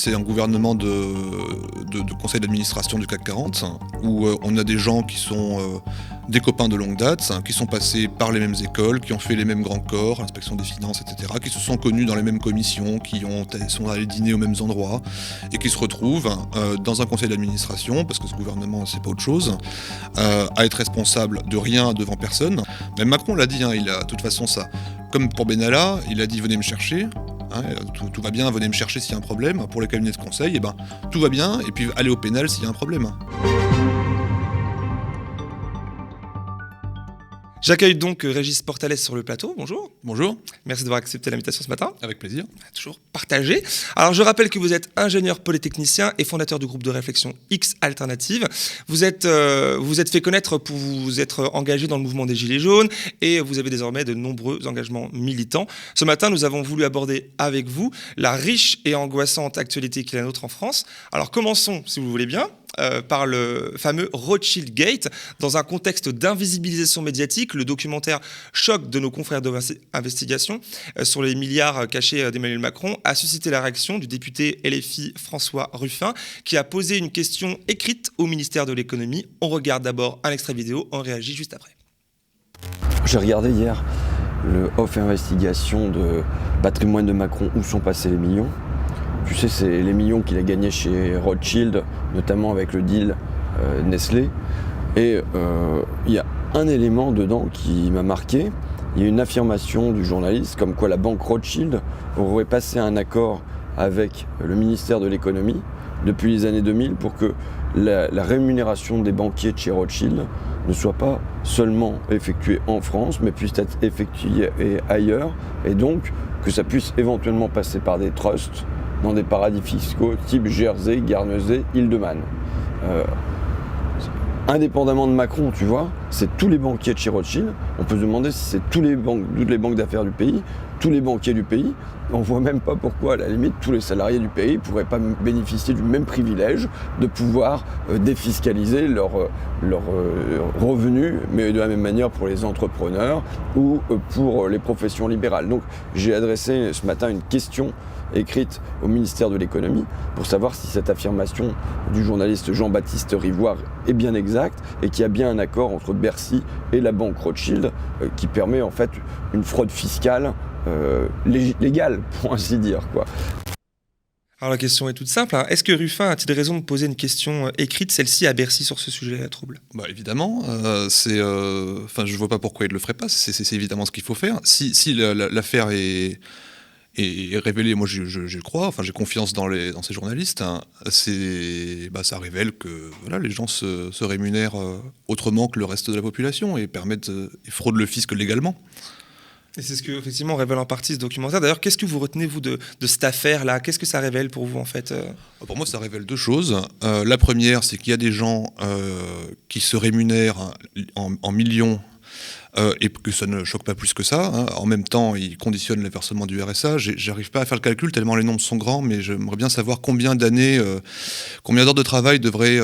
C'est un gouvernement de conseil d'administration du CAC 40 où on a des gens qui sont des copains de longue date, qui sont passés par les mêmes écoles, qui ont fait les mêmes grands corps, l'inspection des finances, etc., qui se sont connus dans les mêmes commissions, sont allés dîner aux mêmes endroits et qui se retrouvent dans un conseil d'administration, parce que ce gouvernement c'est pas autre chose, à être responsable de rien devant personne. Même Macron l'a dit, il a de toute façon ça. Comme pour Benalla, il a dit venez me chercher. Tout va bien, venez me chercher s'il y a un problème. Pour les cabinets de conseil, tout va bien, et puis allez au pénal s'il y a un problème. J'accueille donc Régis Portales sur le plateau. Bonjour. Bonjour. Merci d'avoir accepté l'invitation ce matin. Avec plaisir. Toujours partagé. Alors je rappelle que vous êtes ingénieur polytechnicien et fondateur du groupe de réflexion X Alternative. Vous êtes fait connaître pour vous être engagé dans le mouvement des Gilets jaunes et vous avez désormais de nombreux engagements militants. Ce matin, nous avons voulu aborder avec vous la riche et angoissante actualité qui est la nôtre en France. Alors commençons, si vous voulez bien, par le fameux Rothschild Gate. Dans un contexte d'invisibilisation médiatique, le documentaire Choc de nos confrères d'investigation sur les milliards cachés d'Emmanuel Macron a suscité la réaction du député LFI François Ruffin qui a posé une question écrite au ministère de l'économie. On regarde d'abord un extrait vidéo, on réagit juste après. J'ai regardé hier le off investigation de patrimoine de Macron, où sont passés les millions. Tu sais, c'est les millions qu'il a gagnés chez Rothschild, notamment avec le deal Nestlé. Et il y a un élément dedans qui m'a marqué. Il y a une affirmation du journaliste comme quoi la banque Rothschild aurait passé un accord avec le ministère de l'économie depuis les années 2000 pour que la rémunération des banquiers de chez Rothschild ne soit pas seulement effectuée en France, mais puisse être effectuée ailleurs, et donc que ça puisse éventuellement passer par des trusts dans des paradis fiscaux type Jersey, Guernesey, Île-de-Man. Indépendamment de Macron, tu vois, c'est tous les banquiers de chez Rothschild. On peut se demander si c'est toutes les banques d'affaires du pays, tous les banquiers du pays. On ne voit même pas pourquoi, à la limite, tous les salariés du pays ne pourraient pas bénéficier du même privilège de pouvoir défiscaliser leurs revenus, mais de la même manière pour les entrepreneurs ou pour les professions libérales. Donc j'ai adressé ce matin une question écrite au ministère de l'économie pour savoir si cette affirmation du journaliste Jean-Baptiste Rivoire est bien exacte et qu'il y a bien un accord entre Bercy et la banque Rothschild qui permet en fait une fraude fiscale légale, pour ainsi dire, quoi. Alors la question est toute simple. Est-ce que Ruffin a-t-il raison de poser une question écrite, celle-ci, à Bercy sur ce sujet trouble ? Évidemment, je vois pas pourquoi il le ferait pas. C'est évidemment ce qu'il faut faire. Si l'affaire est révélé, moi je crois, j'ai confiance dans ces journalistes, ça révèle que les gens se rémunèrent autrement que le reste de la population et fraudent le fisc légalement. Et c'est ce que effectivement révèle en partie ce documentaire. D'ailleurs, qu'est-ce que vous retenez vous de cette affaire-là ? Qu'est-ce que ça révèle pour vous en fait ? Pour moi, ça révèle deux choses. La première, c'est qu'il y a des gens qui se rémunèrent en millions. Et que ça ne choque pas plus que ça. En même temps, ils conditionnent le versement du RSA. J'arrive pas à faire le calcul tellement les nombres sont grands, mais j'aimerais bien savoir combien d'heures de travail devrait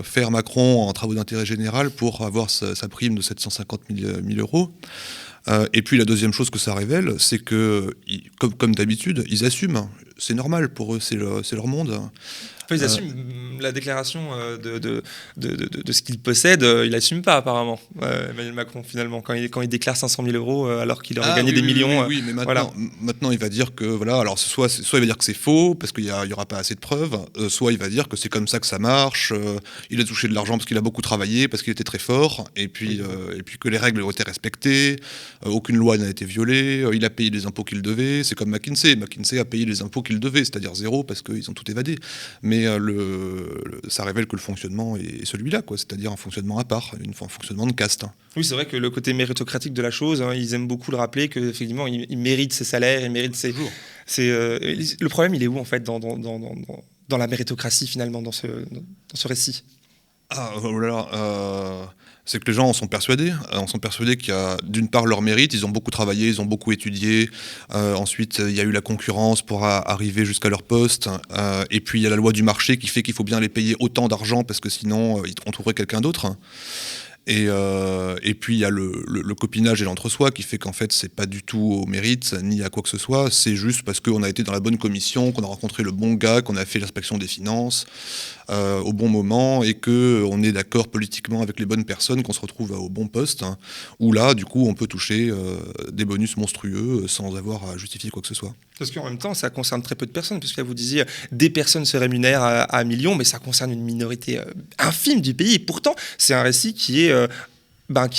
faire Macron en travaux d'intérêt général pour avoir sa prime de 750 000 euros. Et puis la deuxième chose que ça révèle, c'est que, comme d'habitude, ils assument. C'est normal pour eux, c'est leur monde. Ils assument la déclaration de ce qu'il possède, il n'assume pas apparemment, Emmanuel Macron finalement, quand il déclare 500 000 euros alors qu'il aurait gagné des millions. Oui, mais maintenant il va dire que, alors soit il va dire que c'est faux parce qu'il n'y aura pas assez de preuves, soit il va dire que c'est comme ça que ça marche, il a touché de l'argent parce qu'il a beaucoup travaillé, parce qu'il était très fort, et puis que les règles ont été respectées, aucune loi n'a été violée, il a payé les impôts qu'il devait, c'est comme McKinsey a payé les impôts qu'il devait, c'est-à-dire zéro parce qu'ils ont tout évadé. Mais ça révèle que le fonctionnement est celui-là, c'est-à-dire un fonctionnement à part, un fonctionnement de caste. Oui, c'est vrai que le côté méritocratique de la chose, ils aiment beaucoup le rappeler, qu'effectivement, il mérite ses salaires, il mérite ses... Le problème, il est où, en fait, dans la méritocratie, finalement, dans ce récit ? C'est que les gens en sont persuadés. Qu'il y a d'une part leur mérite, ils ont beaucoup travaillé, ils ont beaucoup étudié. Ensuite, il y a eu la concurrence pour arriver jusqu'à leur poste. Et puis il y a la loi du marché qui fait qu'il faut bien les payer autant d'argent parce que sinon on trouverait quelqu'un d'autre. Et puis il y a le copinage et l'entre-soi qui fait qu'en fait c'est pas du tout au mérite ni à quoi que ce soit, c'est juste parce qu'on a été dans la bonne commission, qu'on a rencontré le bon gars, qu'on a fait l'inspection des finances au bon moment et qu'on est d'accord politiquement avec les bonnes personnes, qu'on se retrouve au bon poste, hein, où là du coup on peut toucher des bonus monstrueux sans avoir à justifier quoi que ce soit. Parce qu'en même temps, ça concerne très peu de personnes, puisque là, vous disiez, des personnes se rémunèrent à millions, mais ça concerne une minorité infime du pays. Et pourtant, c'est un récit qui est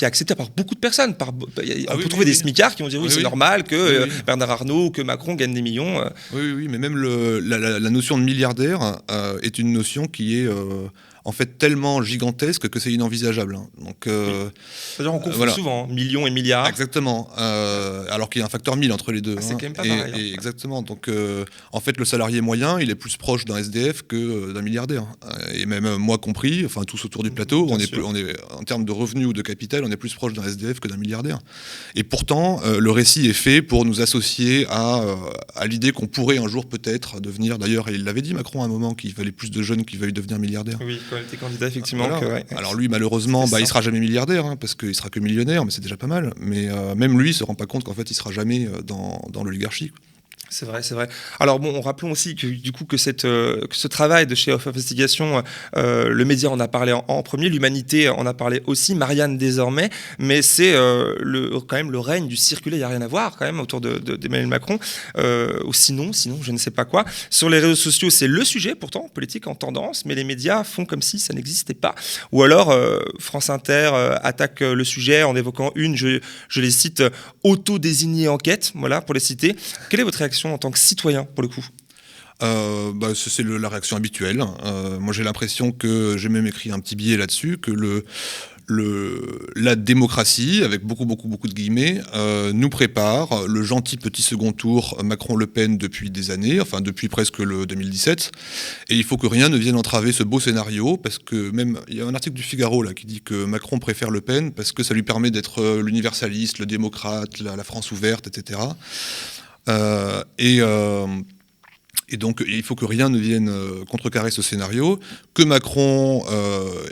accepté par beaucoup de personnes. On peut trouver des smicards qui vont dire c'est normal que Bernard Arnault ou que Macron gagnent des millions. Oui, mais même la notion de milliardaire est une notion qui est en fait tellement gigantesque que c'est inenvisageable. Hein. Donc, c'est-à-dire on confond souvent millions et milliards. Exactement. Alors qu'il y a un facteur 1000 entre les deux. C'est quand même pas pareil. Exactement. Donc en fait le salarié moyen il est plus proche d'un SDF que d'un milliardaire. Et même moi compris, enfin tous autour du plateau, on est en termes de revenus ou de capital, on est plus proche d'un SDF que d'un milliardaire. Et pourtant le récit est fait pour nous associer à l'idée qu'on pourrait un jour peut-être devenir, d'ailleurs il l'avait dit Macron à un moment, qu'il fallait plus de jeunes qui veuillent devenir milliardaires. Oui, quand il était candidat effectivement. Voilà. Alors lui malheureusement il sera jamais milliardaire hein, parce qu'il sera que millionnaire, mais c'est déjà pas mal. Mais même lui il se rend pas compte qu'en fait il sera jamais dans l'oligarchie. C'est vrai. Alors bon, rappelons aussi que du coup que ce travail de chez Off Investigation, le média en a parlé en premier, l'humanité en a parlé aussi, Marianne désormais, mais c'est quand même le règne du circulé, il n'y a rien à voir quand même autour d'Emmanuel Macron, ou sinon je ne sais pas quoi. Sur les réseaux sociaux, c'est le sujet pourtant, politique en tendance, mais les médias font comme si ça n'existait pas. Ou alors France Inter attaque le sujet en évoquant je les cite, auto-désignée enquête, voilà pour les citer. Quelle est votre réaction en tant que citoyen, pour le coup? C'est la réaction habituelle. Moi, j'ai l'impression que, j'ai même écrit un petit billet là-dessus, que la démocratie, avec beaucoup de guillemets, nous prépare le gentil petit second tour Macron-Le Pen depuis des années, enfin depuis presque le 2017. Et il faut que rien ne vienne entraver ce beau scénario, parce que même, il y a un article du Figaro là, qui dit que Macron préfère Le Pen parce que ça lui permet d'être l'universaliste, le démocrate, la France ouverte, etc. Et donc, il faut que rien ne vienne contrecarrer ce scénario, que Macron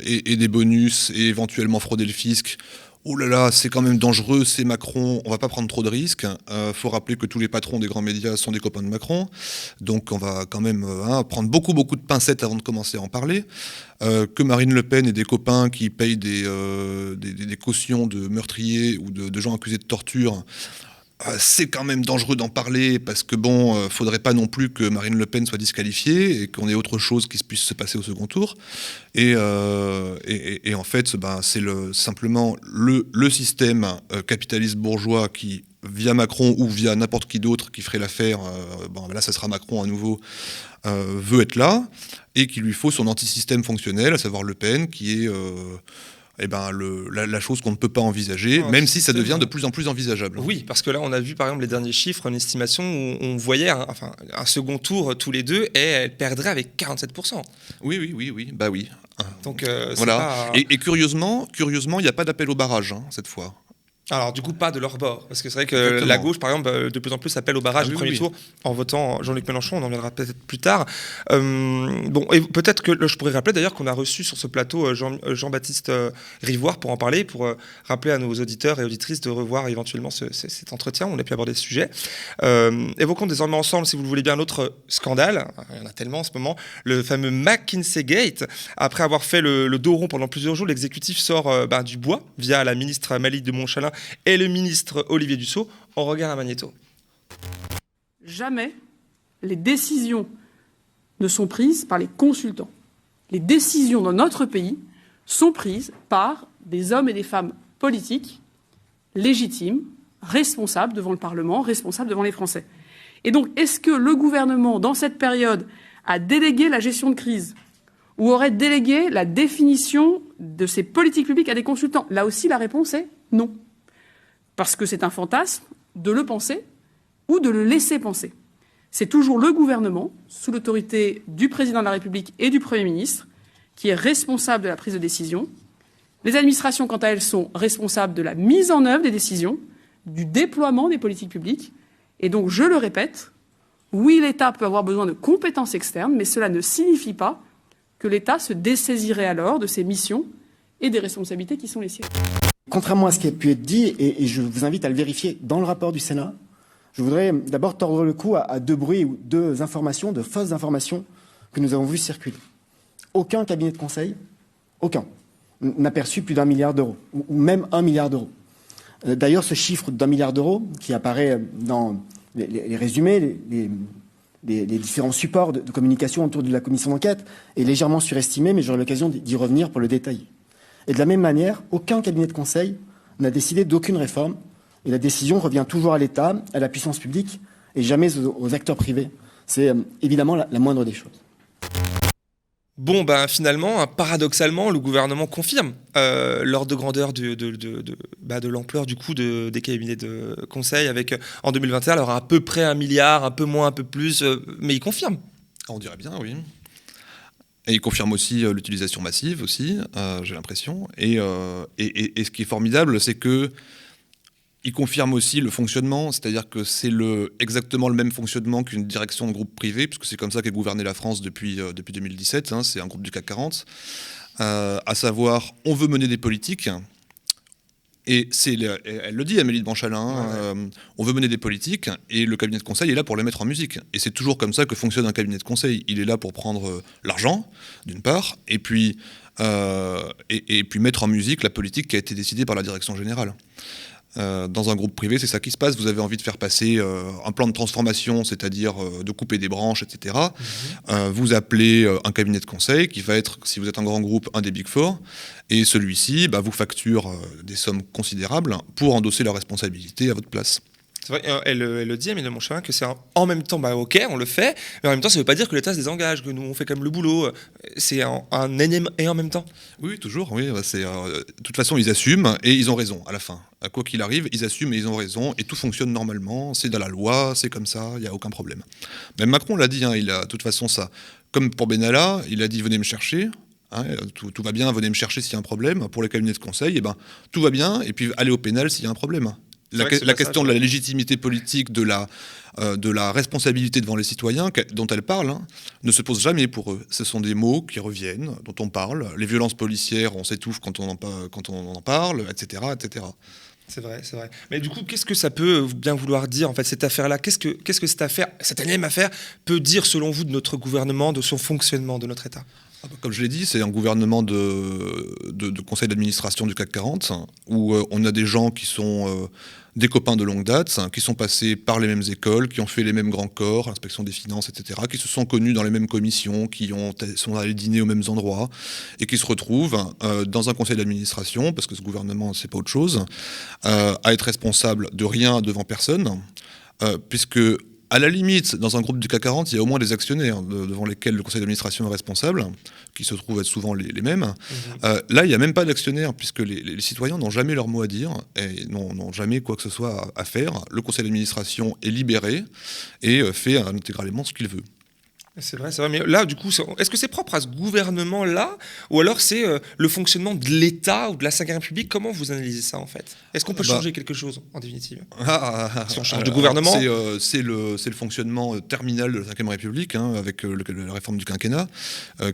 ait des bonus et éventuellement frauder le fisc. Oh là là, c'est quand même dangereux, c'est Macron, on va pas prendre trop de risques. Faut rappeler que tous les patrons des grands médias sont des copains de Macron, donc on va quand même prendre beaucoup de pincettes avant de commencer à en parler. Que Marine Le Pen ait des copains qui payent des cautions de meurtriers ou de gens accusés de torture. C'est quand même dangereux d'en parler parce que faudrait pas non plus que Marine Le Pen soit disqualifiée et qu'on ait autre chose qui puisse se passer au second tour. Et en fait, c'est simplement le système capitaliste bourgeois qui, via Macron ou via n'importe qui d'autre qui ferait l'affaire, là ça sera Macron à nouveau, veut être là et qu'il lui faut son antisystème fonctionnel, à savoir Le Pen, qui est la chose qu'on ne peut pas envisager, même si ça devient de plus en plus envisageable. Oui, parce que là, on a vu par exemple les derniers chiffres, une estimation où on voyait un second tour tous les deux et elle perdrait avec 47%. Oui. Donc, voilà. Et curieusement, il n'y a pas d'appel au barrage cette fois. Alors du coup pas de leur bord, parce que c'est vrai que exactement. La gauche par exemple de plus en plus appelle au barrage du premier tour en votant Jean-Luc Mélenchon, on en viendra peut-être plus tard. Et peut-être que je pourrais rappeler d'ailleurs qu'on a reçu sur ce plateau Jean-Baptiste Rivoire pour en parler, pour rappeler à nos auditeurs et auditrices de revoir éventuellement cet entretien, on a pu aborder ce sujet. Évoquons désormais ensemble, si vous le voulez bien, un autre scandale, il y en a tellement en ce moment, le fameux McKinsey Gate. Après avoir fait le dos rond pendant plusieurs jours, l'exécutif sort du bois via la ministre Amélie de Montchalin et le ministre Olivier Dussopt. On regarde un magnéto. Jamais les décisions ne sont prises par les consultants. Les décisions dans notre pays sont prises par des hommes et des femmes politiques, légitimes, responsables devant le Parlement, responsables devant les Français. Et donc, est-ce que le gouvernement, dans cette période, a délégué la gestion de crise ou aurait délégué la définition de ces politiques publiques à des consultants? Là aussi, la réponse est non. Parce que c'est un fantasme de le penser ou de le laisser penser. C'est toujours le gouvernement, sous l'autorité du président de la République et du Premier ministre, qui est responsable de la prise de décision. Les administrations, quant à elles, sont responsables de la mise en œuvre des décisions, du déploiement des politiques publiques. Et donc, je le répète, oui, l'État peut avoir besoin de compétences externes, mais cela ne signifie pas que l'État se dessaisirait alors de ses missions et des responsabilités qui sont les siennes. Contrairement à ce qui a pu être dit, et je vous invite à le vérifier dans le rapport du Sénat, je voudrais d'abord tordre le cou à deux bruits ou deux informations, de fausses informations que nous avons vues circuler. Aucun cabinet de conseil, aucun, n'a perçu plus d'1 milliard d'euros, ou même 1 milliard d'euros. D'ailleurs, ce chiffre d'1 milliard d'euros, qui apparaît dans les résumés, les différents supports de communication autour de la commission d'enquête, est légèrement surestimé, mais j'aurai l'occasion d'y revenir pour le détailler. Et de la même manière, aucun cabinet de conseil n'a décidé d'aucune réforme, et la décision revient toujours à l'État, à la puissance publique, et jamais aux acteurs privés. C'est évidemment la moindre des choses. Bon, finalement, paradoxalement, le gouvernement confirme l'ordre de grandeur de l'ampleur du coût des cabinets de conseil avec, en 2021, alors à peu près 1 milliard, un peu moins, un peu plus, mais il confirme. On dirait bien, oui. Et il confirme aussi l'utilisation massive, aussi, j'ai l'impression. Et ce qui est formidable, c'est que il confirme aussi le fonctionnement, c'est-à-dire que c'est exactement le même fonctionnement qu'une direction de groupe privé, puisque c'est comme ça qu'est gouvernée la France depuis 2017, hein, c'est un groupe du CAC 40, à savoir, on veut mener des politiques, et elle le dit, Amélie de Montchalin, on veut mener des politiques, et le cabinet de conseil est là pour les mettre en musique. Et c'est toujours comme ça que fonctionne un cabinet de conseil. Il est là pour prendre l'argent, d'une part, et puis mettre en musique la politique qui a été décidée par la direction générale. Dans un groupe privé, c'est ça qui se passe. Vous avez envie de faire passer un plan de transformation, c'est-à-dire de couper des branches, etc. Vous appelez un cabinet de conseil qui va être, si vous êtes un grand groupe, un des Big Four. Et celui-ci vous facture des sommes considérables pour endosser la responsabilité à votre place. C'est vrai, elle le dit, Amélie de Montchalin, que c'est en même temps, ok, on le fait, mais en même temps, ça ne veut pas dire que l'État se désengage, que nous, on fait quand même le boulot. C'est un énième et en même temps. Oui, toujours, oui. De toute façon, ils assument et ils ont raison à la fin. Quoi qu'il arrive, ils assument et ils ont raison et tout fonctionne normalement, c'est dans la loi, c'est comme ça, il n'y a aucun problème. Même Macron l'a dit, hein, de toute façon, ça, comme pour Benalla, il a dit « venez me chercher ». Hein, tout va bien, venez me chercher s'il y a un problème. Pour les cabinets de conseil, tout va bien, et puis allez au pénal s'il y a un problème. La question de la légitimité politique, de la responsabilité devant les citoyens dont elle parle, hein, ne se pose jamais pour eux. Ce sont des mots qui reviennent, dont on parle. Les violences policières, on s'étouffe quand on en parle, etc., etc. C'est vrai. Mais du coup, qu'est-ce que ça peut bien vouloir dire, en fait, cette affaire-là ? Qu'est-ce que cette affaire, cette énième affaire, peut dire, selon vous, de notre gouvernement, de son fonctionnement, de notre État ? Comme je l'ai dit, c'est un gouvernement de conseil d'administration du CAC 40, où on a des gens qui sont des copains de longue date, qui sont passés par les mêmes écoles, qui ont fait les mêmes grands corps, l'inspection des finances, etc., qui se sont connus dans les mêmes commissions, qui sont allés dîner aux mêmes endroits, et qui se retrouvent dans un conseil d'administration, parce que ce gouvernement, c'est pas autre chose, à être responsable de rien devant personne, puisque à la limite, dans un groupe du CAC 40, il y a au moins des actionnaires devant lesquels le conseil d'administration est responsable, qui se trouvent être souvent les mêmes. Là, il n'y a même pas d'actionnaires, puisque les citoyens n'ont jamais leur mot à dire et n'ont jamais quoi que ce soit à faire. Le conseil d'administration est libéré et fait intégralement ce qu'il veut. C'est vrai. Mais là, du coup, est-ce que c'est propre à ce gouvernement-là, ou alors c'est le fonctionnement de l'État ou de la Ve République ? Comment vous analysez ça, en fait ? Est-ce qu'on peut changer quelque chose, en définitive ? Si on change de gouvernement ? C'est le fonctionnement terminal de la Ve République, hein, avec la réforme du quinquennat,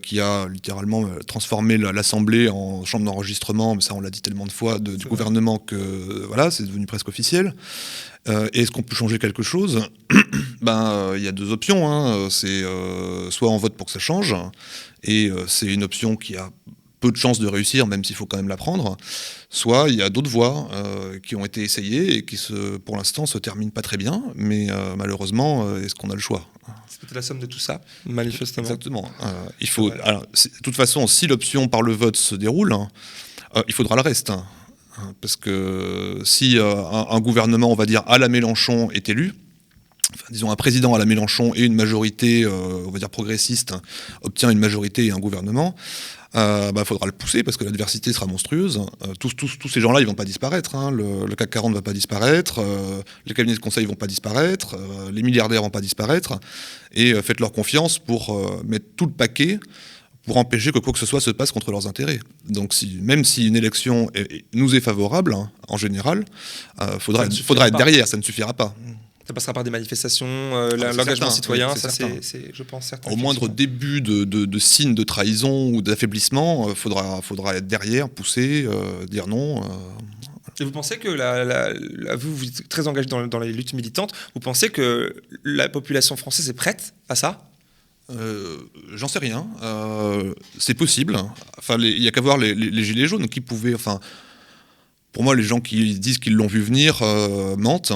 qui a littéralement transformé l'Assemblée en chambre d'enregistrement, mais ça, on l'a dit tellement de fois, du gouvernement que voilà, c'est devenu presque officiel. Et est-ce qu'on peut changer quelque chose ? Il y a deux options, hein. C'est soit on vote pour que ça change, et c'est une option qui a peu de chances de réussir, même s'il faut quand même la prendre. Soit il y a d'autres voies qui ont été essayées et qui, pour l'instant, se terminent pas très bien, mais malheureusement, est-ce qu'on a le choix ? C'est peut-être la somme de tout ça, manifestement. Exactement. Il faut. Alors, de toute façon, si l'option par le vote se déroule, il faudra le reste. Parce que si un gouvernement, on va dire, à la Mélenchon est élu, disons un président à la Mélenchon et une majorité, on va dire progressiste, obtient une majorité et un gouvernement, faudra le pousser parce que l'adversité sera monstrueuse. Tous ces gens-là, ils vont pas disparaître. Hein. Le CAC 40 va pas disparaître, les cabinets de conseil vont pas disparaître, les milliardaires vont pas disparaître. Et faites-leur confiance pour mettre tout le paquet pour empêcher que quoi que ce soit se passe contre leurs intérêts. Donc même si une élection nous est favorable, hein, en général, faudra être derrière, ça ne suffira pas. Ça passera par des manifestations, c'est l'engagement certain, citoyen, oui, c'est ça certain. c'est, je pense, certain. Au moindre début de signe de trahison ou d'affaiblissement, faudra être derrière, pousser, dire non. Et vous pensez que vous êtes très engagé dans les luttes militantes, vous pensez que la population française est prête à ça ? J'en sais rien. C'est possible. Enfin, il y a qu'à voir les gilets jaunes qui pouvaient. Enfin, pour moi, les gens qui disent qu'ils l'ont vu venir mentent.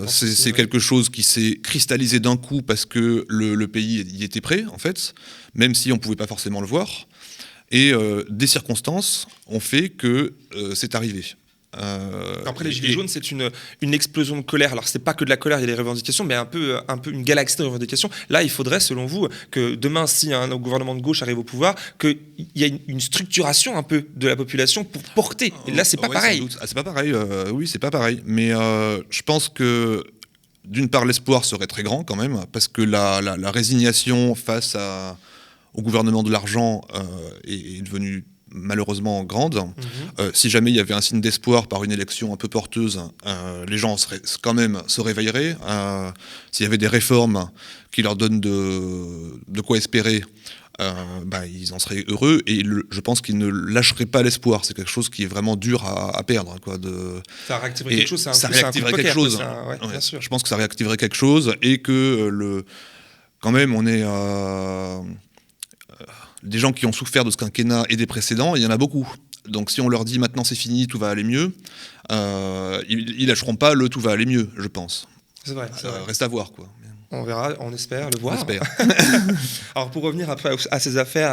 C'est quelque chose qui s'est cristallisé d'un coup parce que le pays y était prêt, en fait, même si on pouvait pas forcément le voir. Et des circonstances ont fait que c'est arrivé. Après, les gilets jaunes, c'est une explosion de colère. Alors, c'est pas que de la colère, il y a des revendications, mais un peu une galaxie de revendications. Là, il faudrait, selon vous, que demain, si un gouvernement de gauche arrive au pouvoir, qu'il y ait une structuration un peu de la population pour porter. Et là, c'est pas pareil. C'est pas pareil. Oui, c'est pas pareil. Mais je pense que d'une part, l'espoir serait très grand quand même, parce que la résignation face au gouvernement de l'argent est devenue malheureusement grande. Si jamais il y avait un signe d'espoir par une élection un peu porteuse, les gens quand même se réveilleraient. S'il y avait des réformes qui leur donnent de quoi espérer, ils en seraient heureux. Et je pense qu'ils ne lâcheraient pas l'espoir. C'est quelque chose qui est vraiment dur à perdre. Ça réactiverait quelque chose. Ça réactiverait quelque chose. Bien sûr. Je pense que ça réactiverait quelque chose et que quand même on est... des gens qui ont souffert de ce quinquennat et des précédents, il y en a beaucoup. Donc si on leur dit maintenant c'est fini, tout va aller mieux, ils lâcheront pas tout va aller mieux, je pense. C'est vrai. Reste à voir, quoi. On verra, on espère le voir. On espère. Alors pour revenir après à ces affaires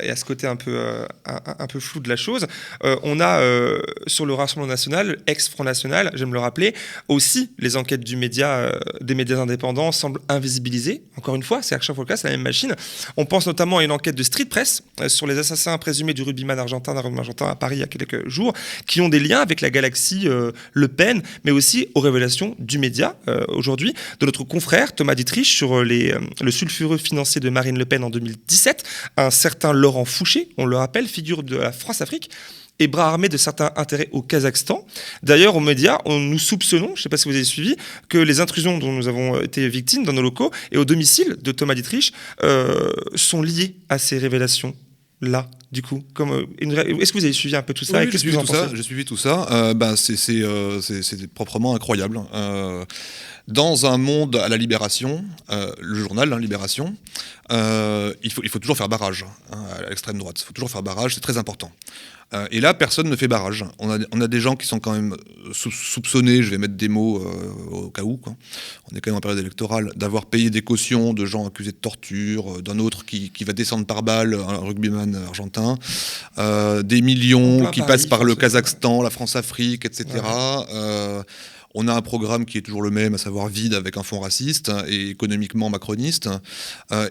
et à ce côté un peu flou de la chose, on a sur le Rassemblement national, ex-Front National, j'aime le rappeler, aussi les enquêtes des médias indépendants semblent invisibilisées. Encore une fois, c'est à chaque fois le cas, c'est la même machine. On pense notamment à une enquête de Street Press sur les assassins présumés du rugbyman argentin à Paris il y a quelques jours, qui ont des liens avec la galaxie Le Pen, mais aussi aux révélations du média aujourd'hui, de notre confrère Thomas Dietrich sur le sulfureux financier de Marine Le Pen en 2017, un certain Laurent Fouché, on le rappelle, figure de la France-Afrique, et bras armé de certains intérêts au Kazakhstan. D'ailleurs, aux médias, nous soupçonnons, je ne sais pas si vous avez suivi, que les intrusions dont nous avons été victimes dans nos locaux et au domicile de Thomas Dietrich sont liées à ces révélations-là. Du coup, est-ce que vous avez suivi un peu tout ça? Oui, j'ai suivi tout ça. C'est proprement incroyable. Dans un monde à la Libération, le journal Libération, il faut toujours faire barrage à l'extrême droite. Il faut toujours faire barrage, c'est très important. Et là, personne ne fait barrage. On a des gens qui sont quand même soupçonnés, je vais mettre des mots au cas où, quoi. On est quand même en période électorale, d'avoir payé des cautions de gens accusés de torture, d'un autre qui va descendre par balle, un rugbyman argentin, des millions qui passent par le Kazakhstan, la France-Afrique, etc. Ouais. On a un programme qui est toujours le même, à savoir vide avec un fond raciste et économiquement macroniste.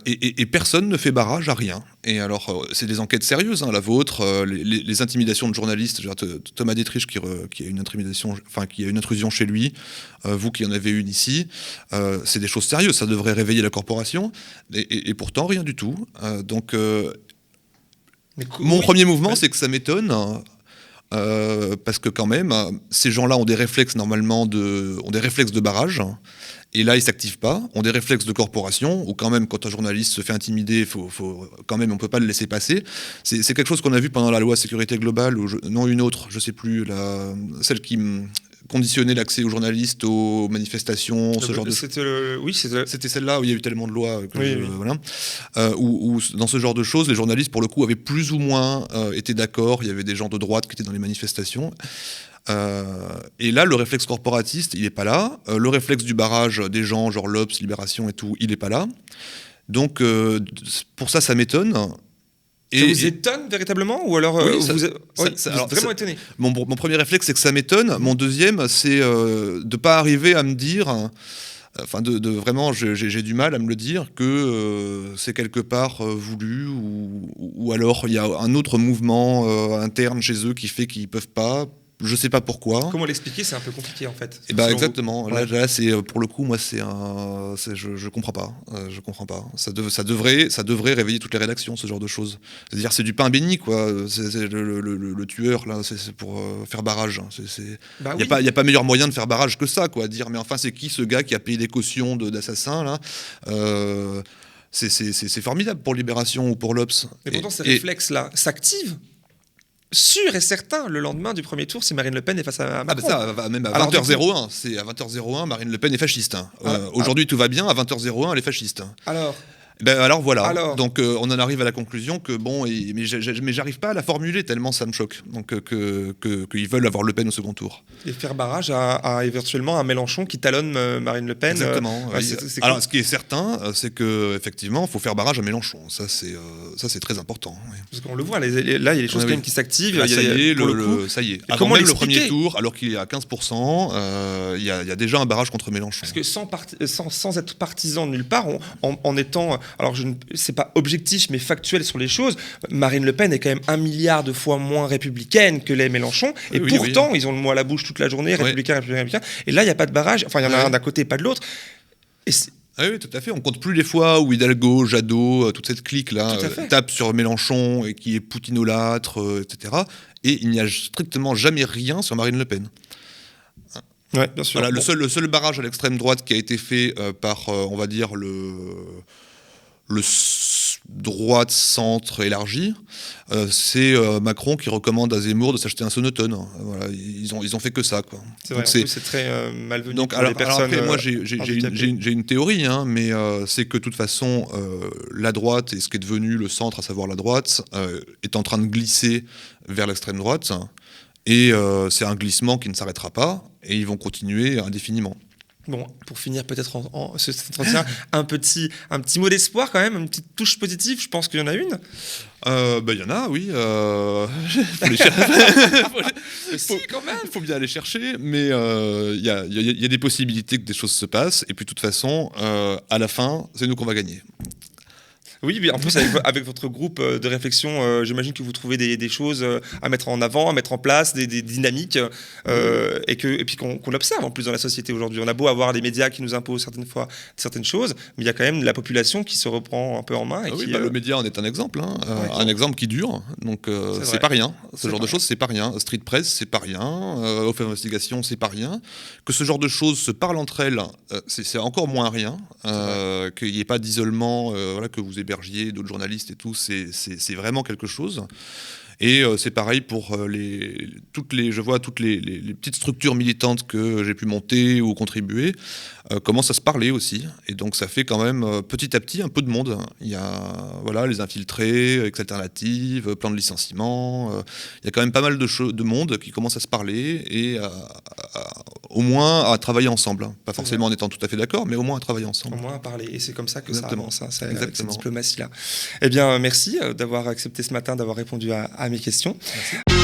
Et personne ne fait barrage à rien. Et alors, c'est des enquêtes sérieuses, la vôtre, les intimidations de journalistes. Thomas Dietrich qui a une intimidation, qui a une intrusion chez lui, vous qui en avez une ici, c'est des choses sérieuses. Ça devrait réveiller la corporation. Et pourtant, rien du tout. Mon premier mouvement, c'est que ça m'étonne. Parce que quand même, ces gens-là ont des réflexes de barrage, et là ils s'activent pas, ont des réflexes de corporation, ou quand même quand un journaliste se fait intimider, quand même on peut pas le laisser passer. C'est quelque chose qu'on a vu pendant la loi sécurité globale, non une autre, je sais plus, celle qui conditionner l'accès aux journalistes, aux manifestations, ce genre de choses. C'était celle-là où il y a eu tellement de lois où dans ce genre de choses, les journalistes, pour le coup, avaient plus ou moins été d'accord. Il y avait des gens de droite qui étaient dans les manifestations. Et là, le réflexe corporatiste, il n'est pas là. Le réflexe du barrage des gens, genre l'Obs, Libération et tout, il n'est pas là. Donc, pour ça m'étonne. Ça vous étonne véritablement, ou alors vous êtes vraiment étonné? Mon premier réflexe, c'est que ça m'étonne. Mon deuxième, c'est de ne pas arriver à me dire, vraiment, j'ai du mal à me le dire, que c'est quelque part voulu, ou alors il y a un autre mouvement interne chez eux qui fait qu'ils ne peuvent pas. Je sais pas pourquoi. Comment l'expliquer? C'est un peu compliqué en fait. Et bah Selon exactement. vous. Là, c'est pour le coup, moi, je comprends pas. Je comprends pas. Ça devrait réveiller toutes les rédactions, ce genre de choses. C'est-à-dire, c'est du pain béni, quoi. C'est le tueur là, c'est pour faire barrage. Bah Il oui. y a pas meilleur moyen de faire barrage que ça, quoi. Dire, mais enfin, c'est qui ce gars qui a payé des cautions d'assassins là? C'est formidable pour Libération ou pour l'Obs. Mais pourtant, ces réflexes-là s'activent sûr et certain le lendemain du premier tour si Marine Le Pen est face à Macron. Ah bah ça, même à Alors, 20h01, c'est à 20h01, Marine Le Pen est fasciste. Hein. Aujourd'hui, tout va bien, à 20h01, elle est fasciste. Alors voilà. Donc on en arrive à la conclusion que mais j'arrive pas à la formuler tellement ça me choque. Donc qu'ils veulent avoir Le Pen au second tour. Et faire barrage à éventuellement un Mélenchon qui talonne Marine Le Pen. Exactement. C'est alors cool. ce qui est certain, c'est que effectivement, faut faire barrage à Mélenchon. Ça c'est très important. Oui. Parce qu'on le voit, là il y a des choses quand même qui s'activent. Là, ça y est, pour le coup. ça y est. Et Avant comment même le l'expliquer premier tour, alors qu'il est à 15%, il y a déjà un barrage contre Mélenchon. Parce que sans être partisan de nulle part, en étant, alors c'est pas objectif mais factuel sur les choses, Marine Le Pen est quand même 1 milliard de fois moins républicaine que les Mélenchon, et pourtant ils ont le mot à la bouche toute la journée, républicain, et là il n'y a pas de barrage, enfin il y en a un d'un côté pas de l'autre. Oui, tout à fait. On compte plus les fois où Hidalgo, Jadot, toute cette clique-là tape sur Mélenchon et qui est poutinolâtre, etc. Et il n'y a strictement jamais rien sur Marine Le Pen. Ouais, bien sûr. Voilà, le seul barrage à l'extrême droite qui a été fait par, on va dire, le droite centre élargi, c'est Macron qui recommande à Zemmour de s'acheter un sonotone. Voilà, ils ont fait que ça, quoi. C'est vrai, c'est très malvenu. Donc pour les personnes. Après, moi j'ai une théorie, hein, mais c'est que de toute façon la droite et ce qui est devenu le centre, à savoir la droite, est en train de glisser vers l'extrême droite, et c'est un glissement qui ne s'arrêtera pas, et ils vont continuer indéfiniment. Bon, pour finir peut-être cet entretien, un petit mot d'espoir quand même, une petite touche positive, je pense qu'il y en a une. Il y en a, oui. Faut les chercher. Il faut bien aller chercher, mais il y a des possibilités que des choses se passent, et puis de toute façon, à la fin, c'est nous qu'on va gagner. Oui, mais en plus, avec votre groupe de réflexion, j'imagine que vous trouvez des choses à mettre en avant, à mettre en place, des dynamiques, et puis qu'on observe en plus dans la société aujourd'hui. On a beau avoir les médias qui nous imposent certaines choses, mais il y a quand même la population qui se reprend un peu en main. Le média en est un exemple, hein, un exemple qui dure, donc c'est pas rien. Ce genre de choses, c'est pas rien. Street Press, c'est pas rien. Off Investigation, c'est pas rien. Que ce genre de choses se parlent entre elles, c'est encore moins rien. Qu'il n'y ait pas d'isolement, que vous hébergiez d'autres journalistes et tout, c'est vraiment quelque chose. Et c'est pareil pour toutes les petites structures militantes que j'ai pu monter ou contribuer commencent à se parler aussi. Et donc ça fait quand même petit à petit un peu de monde. Il y a les infiltrés, ex-alternatives, plan de licenciement. Il y a quand même pas mal de monde qui commence à se parler et au moins à travailler ensemble. Pas forcément en étant tout à fait d'accord, mais au moins à travailler ensemble. Au moins à parler. Et c'est comme ça que Exactement. ça avance, avec cette diplomatie-là. Eh bien, merci d'avoir accepté ce matin, d'avoir répondu à mes questions. Merci.